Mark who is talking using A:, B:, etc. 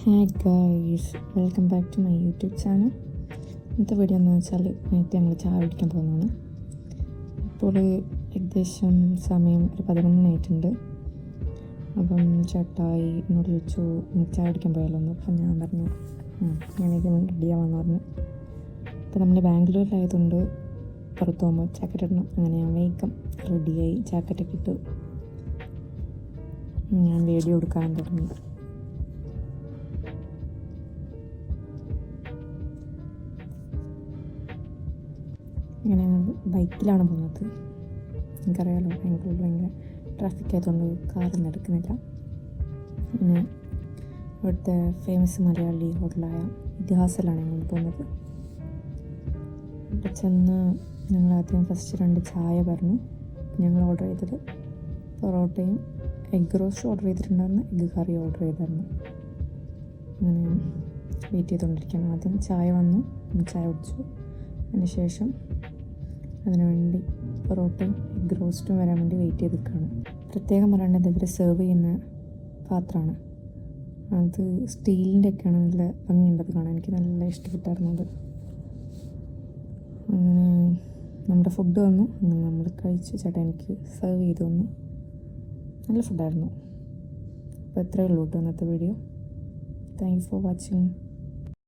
A: Hi guys, welcome back to my YouTube channel. ഇന്നത്തെ video എന്ന് വെച്ചാൽ നേരത്തെ ഞങ്ങൾ ചായ കുടിക്കാൻ പോകുന്നതാണ്. ഇപ്പോൾ ഏകദേശം സമയം ഒരു 11 മണിയായിട്ടുണ്ട്. അപ്പം ചേട്ടായി എന്നോട് ചോദിച്ചു നമുക്ക് ചായ കുടിക്കാൻ പോയാലോ എന്ന്. അപ്പം ഞാൻ പറഞ്ഞു ഞാനേക്ക് റെഡിയാവാന്ന് പറഞ്ഞു. അപ്പോൾ നമ്മൾ ബാംഗ്ലൂരിലായതുകൊണ്ട് പുറത്ത് പോകുമ്പോൾ ജാക്കറ്റ് ഇടണം. അങ്ങനെ ഞാൻ വേഗം റെഡിയായി ജാക്കറ്റൊക്കെ ഇട്ട് ഞാൻ വീഡിയോ എടുക്കാൻ തുടങ്ങി. ഇങ്ങനെ ബൈക്കിലാണ് പോകുന്നത്. എനിക്കറിയാമല്ലോ ബാംഗ്ലൂരിൽ ഭയങ്കര ട്രാഫിക് ആയതുകൊണ്ട് കാറൊന്നും എടുക്കുന്നില്ല. പിന്നെ ഇവിടുത്തെ ഫേമസ് മലയാളി ഹോട്ടലായ ഇതിഹാസത്തിലാണ് ഞങ്ങൾ പോകുന്നത്. ഇവിടെ ചെന്ന് ഞങ്ങൾ ആദ്യം ഫസ്റ്റ് 2 ചായ പറഞ്ഞു. ഞങ്ങൾ ഓർഡർ ചെയ്തത് പൊറോട്ടയും എഗ് റോസ്റ്റും ഓർഡർ ചെയ്തിട്ടുണ്ടായിരുന്നു, എഗ് കറി ഓർഡർ ചെയ്തായിരുന്നു. അങ്ങനെ വെയിറ്റ് ചെയ്തുകൊണ്ടിരിക്കുകയാണ്. ആദ്യം ചായ വന്നു, ചായ കുടിച്ചു. അതിനുശേഷം അതിനുവേണ്ടി പൊറോട്ടയും എഗ് റോസ്റ്റും വരാൻ വേണ്ടി വെയിറ്റ് ചെയ്ത് നിൽക്കുകയാണ്. പ്രത്യേകം പറയേണ്ടത് ഇവർ സെർവ് ചെയ്യുന്ന പാത്രമാണ്. അത് സ്റ്റീലിൻ്റെ ഒക്കെയാണ്, നല്ല ഭംഗിയുണ്ടത് കാണാൻ. എനിക്ക് നല്ല ഇഷ്ടപ്പെട്ടായിരുന്നു അത്. അങ്ങനെ നമ്മുടെ ഫുഡ് വന്നു. അങ്ങനെ നമ്മൾ കഴിച്ച് ചേട്ടാ എനിക്ക് സെർവ് ചെയ്ത് തന്നു. നല്ല ഫുഡായിരുന്നു. അപ്പോൾ ഇത്രയേ ഉള്ളൂ കേട്ടോ ഇന്നത്തെ video. Thank you for watching.